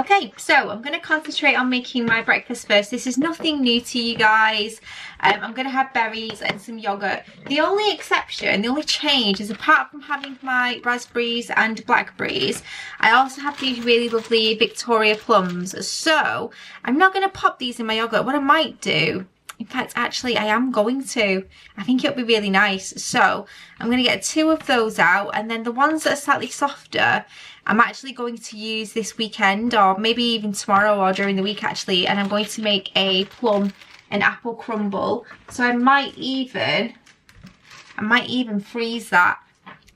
Okay, so I'm going to concentrate on making my breakfast first. This is nothing new to you guys. I'm going to have berries and some yogurt. The only exception, the only change is apart from having my raspberries and blackberries, I also have these really lovely Victoria plums. So I'm not going to pop these in my yogurt. What I might do, in fact, actually, I am going to. I think it'll be really nice. So I'm going to get 2 of those out, and then the ones that are slightly softer, I'm actually going to use this weekend, or maybe even tomorrow or during the week actually, and I'm going to make a plum and apple crumble. So I might even freeze that,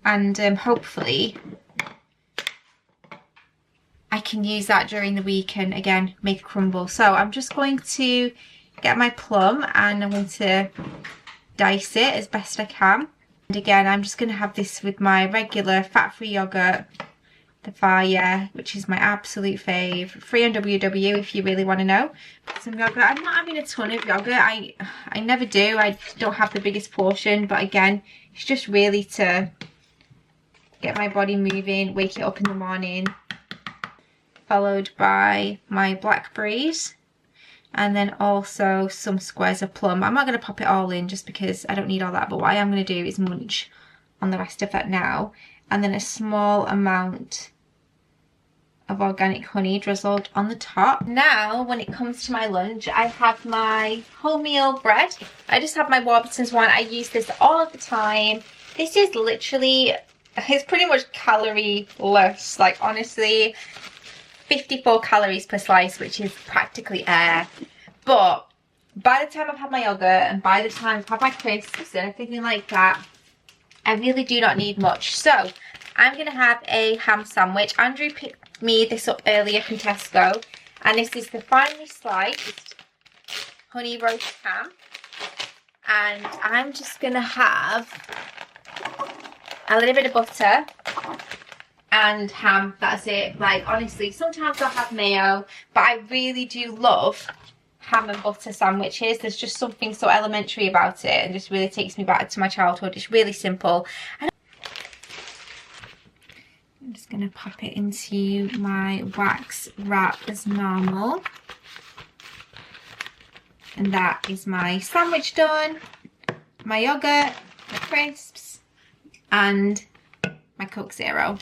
and hopefully I can use that during the week and again make a crumble. So I'm just going to get my plum and I'm going to dice it as best I can. And again, I'm just going to have this with my regular fat-free yogurt, the Fire, which is my absolute fave. Free on WW if you really want to know. Some yogurt. I'm not having a ton of yogurt. I never do. I don't have the biggest portion, but again, it's just really to get my body moving, wake it up in the morning. Followed by my blackberries. And then also some squares of plum. I'm not going to pop it all in just because I don't need all that, but what I am going to do is munch on the rest of that now. And then a small amount of organic honey drizzled on the top. Now, when it comes to my lunch, I have my wholemeal bread. I just have my Warburton's one. I use this all of the time. This is literally, it's pretty much calorie-less. Like, honestly, 54 calories per slice, which is practically air. But by the time I've had my yogurt and by the time I've had my crisps and everything like that, I really do not need much. So I'm going to have a ham sandwich. Andrew picked me this up earlier from Tesco, and this is the finely sliced honey roast ham. And I'm just going to have a little bit of butter and ham. That's it. Like, honestly, sometimes I'll have mayo, but I really do love ham and butter sandwiches. There's just something so elementary about it and just really takes me back to my childhood. It's really simple. And I'm just going to pop it into my wax wrap as normal. And that is my sandwich done, my yogurt, my crisps, and my Coke Zero.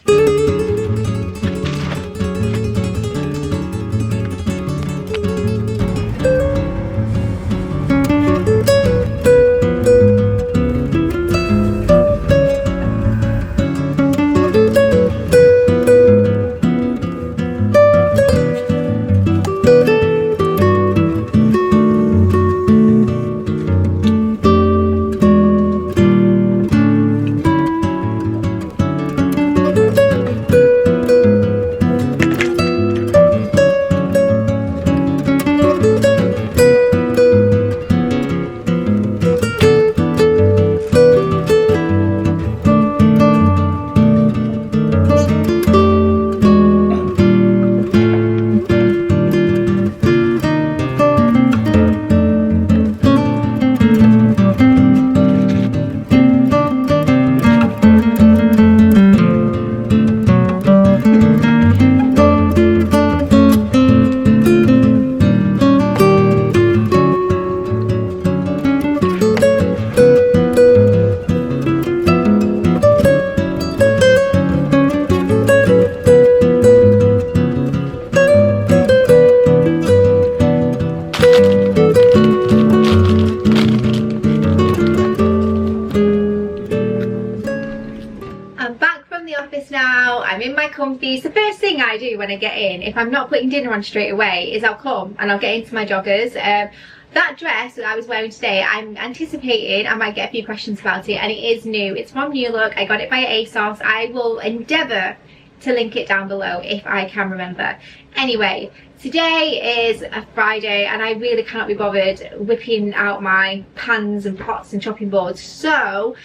Comfies. The first thing I do when I get in, if I'm not putting dinner on straight away, is I'll come and I'll get into my joggers. That dress that I was wearing today, I'm anticipating I might get a few questions about it, and it is new. It's from New Look. I got it by ASOS. I will endeavour to link it down below if I can remember. Anyway, today is a Friday and I really cannot be bothered whipping out my pans and pots and chopping boards. So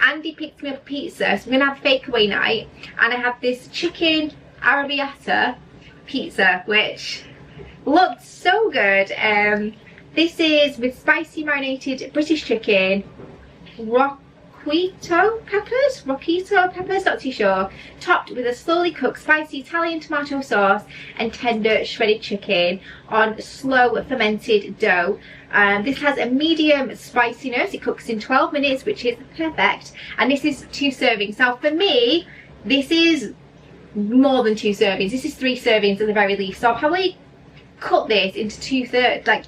Andy picked me up a pizza, so we're gonna have fakeaway night, and I have this chicken arrabbiata pizza which looked so good. This is with spicy marinated British chicken, Rocchito peppers, not too sure, topped with a slowly cooked spicy Italian tomato sauce and tender shredded chicken on slow fermented dough. This has a medium spiciness. It cooks in 12 minutes, which is perfect, and this is 2 servings. Now for me, this is more than 2 servings. This is 3 servings at the very least, so I'll probably cut this into 2/3, like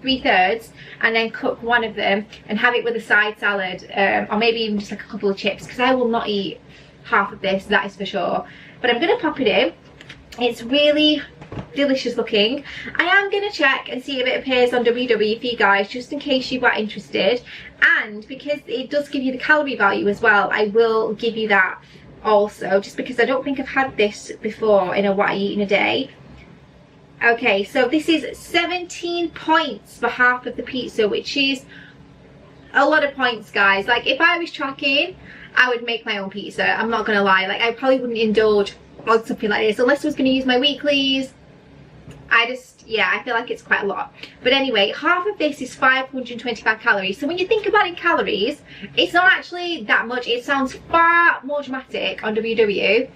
3/3, and then cook one of them and have it with a side salad, or maybe even just like a couple of chips, because I will not eat half of this, that is for sure. But I'm going to pop it in. It's really delicious looking. I am going to check and see if it appears on WW for you guys, just in case you were interested, and because it does give you the calorie value as well, I will give you that also, just because I don't think I've had this before in a what I eat in a day. Okay, so this is 17 points for half of the pizza, which is a lot of points, guys. Like, if I was tracking, I would make my own pizza. I'm not gonna lie. Like, I probably wouldn't indulge on something like this unless I was gonna use my weeklies. Yeah, I feel like it's quite a lot. But anyway, half of this is 525 calories. So when you think about it in calories, it's not actually that much. It sounds far more dramatic on WW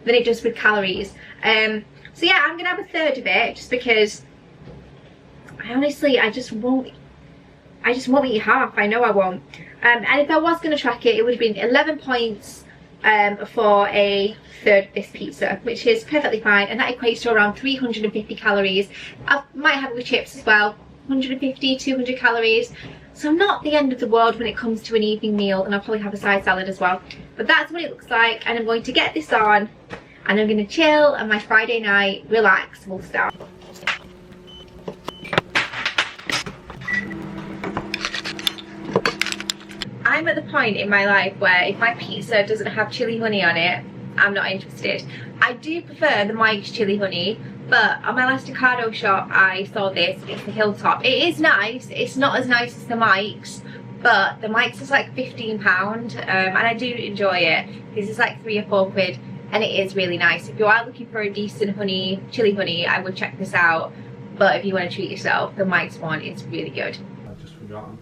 than it does with calories. So yeah, I'm gonna have a third of it, just because I just won't eat half. I know I won't. And if I was gonna track it, it would have been 11 points for a third of this pizza, which is perfectly fine, and that equates to around 350 calories. I might have it with chips as well, 150, 200 calories. So not the end of the world when it comes to an evening meal, and I'll probably have a side salad as well. But that's what it looks like, and I'm going to get this on, and I'm going to chill, and my Friday night relax will start. I'm at the point in my life where if my pizza doesn't have chili honey on it, I'm not interested. I do prefer the Mike's chili honey, but on my last Ocado shop I saw this. It's the Hilltop. It is nice. It's not as nice as the Mike's, but the Mike's is like £15, and I do enjoy it. This is like 3 or 4 quid, and it is really nice. If you are looking for a decent honey, chili honey, I would check this out. But if you want to treat yourself, the Mike's one is really good. I've just forgotten.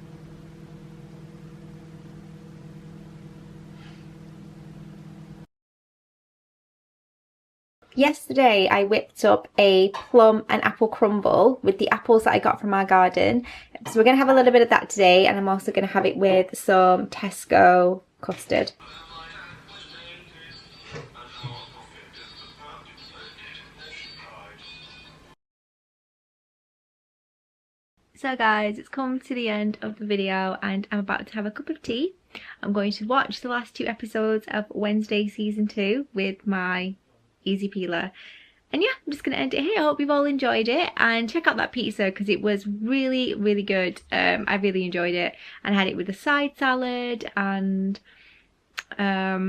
Yesterday I whipped up a plum and apple crumble with the apples that I got from our garden. So we're going to have a little bit of that today, and I'm also going to have it with some Tesco custard. So guys, it's come to the end of the video and I'm about to have a cup of tea. I'm going to watch the last 2 episodes of Wednesday season 2 with my easy peeler. And yeah, I'm just going to end it here. I hope you've all enjoyed it, and check out that pizza because it was really, really good. I really enjoyed it, and I had it with a side salad and a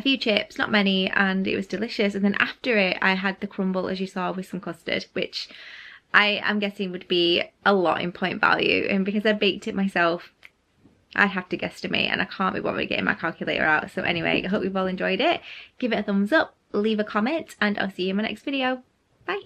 few chips, not many, and it was delicious. And then after it I had the crumble, as you saw, with some custard, which I am guessing would be a lot in point value, and because I baked it myself I'd have to guesstimate, and I can't be bothered getting my calculator out. So anyway, I hope you've all enjoyed it. Give it a thumbs up, leave a comment, and I'll see you in my next video. Bye!